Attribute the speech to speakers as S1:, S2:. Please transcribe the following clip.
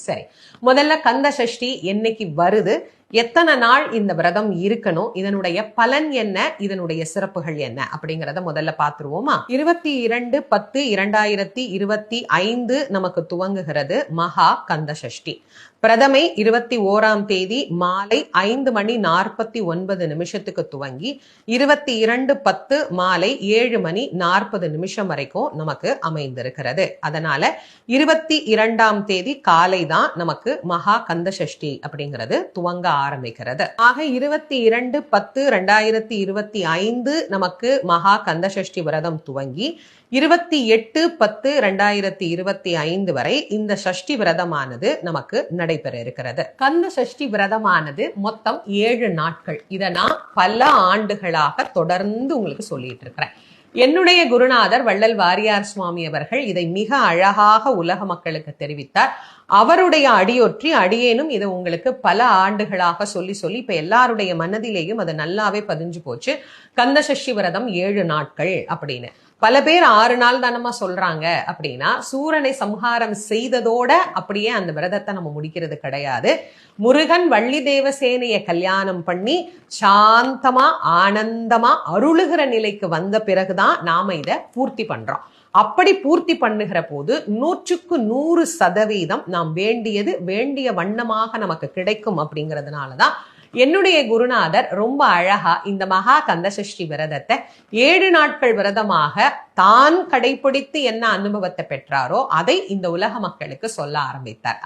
S1: சரி, முதல்ல கந்த சஷ்டி என்னைக்கு வருது, எத்தனை நாள் இந்த விரதம் இருக்கணும், இதனுடைய பலன் என்ன, இதனுடைய சிறப்புகள் என்ன அப்படிங்கறத முதல்ல பாத்துருவோமா. 22/10/2025 நமக்கு துவங்குகிறது மகா கந்த சஷ்டி. பிரதமை 21ஆம் தேதி மாலை 5:49 துவங்கி 22/10 மாலை 7:40 வரைக்கும் நமக்கு அமைந்திருக்கிறது. அதனால 22ஆம் தேதி காலை தான் நமக்கு மகா கந்த சஷ்டி அப்படிங்கிறது துவங்க ஆரம்பிக்கிறது. ஆக 22/10/2025 நமக்கு மகா கந்த சஷ்டி விரதம் துவங்கி 28/10/2025 வரை இந்த சஷ்டி விரதமானது நமக்கு நடைபெற இருக்கிறது. கந்த சஷ்டி விரதமானது மொத்தம் 7 நாட்கள். இதை நான் பல ஆண்டுகளாக தொடர்ந்து உங்களுக்கு சொல்லிட்டு இருக்கிறேன். என்னுடைய குருநாதர் வள்ளல் வாரியார் சுவாமி அவர்கள் இதை மிக அழகாக உலக மக்களுக்கு தெரிவித்தார். அவருடைய அடியொற்றி அடியேனும் இதை உங்களுக்கு பல ஆண்டுகளாக சொல்லி இப்ப எல்லாருடைய மனதிலேயும் அது நல்லாவே பதிஞ்சு போச்சு. கந்த சஷ்டி விரதம் 7 நாட்கள் அப்படின்னு. பல பேர் 6 நாள் தானமா சொல்றாங்க அப்படின்னா, சூரனை சம்ஹாரம் செய்ததோட அப்படியே அந்த விரதத்தை நம்ம முடிக்கிறது கிடையாது. முருகன் வள்ளி தேவசேனைய கல்யாணம் பண்ணி சாந்தமா ஆனந்தமா அருளுகிற நிலைக்கு வந்த பிறகுதான் நாம இதை பூர்த்தி பண்றோம். அப்படி பூர்த்தி பண்ணுகிற போது 100% நாம் வேண்டியது வேண்டிய வண்ணமாக நமக்கு கிடைக்கும். அப்படிங்கிறதுனாலதான் என்னுடைய குருநாதர் ரொம்ப அழகா இந்த மகா கந்த சஷ்டி விரதத்தை 7 நாட்கள் விரதமாக தான் கடைபிடித்து என்ன அனுபவத்தை பெற்றாரோ அதை இந்த உலக மக்களுக்கு சொல்ல ஆரம்பித்தார்.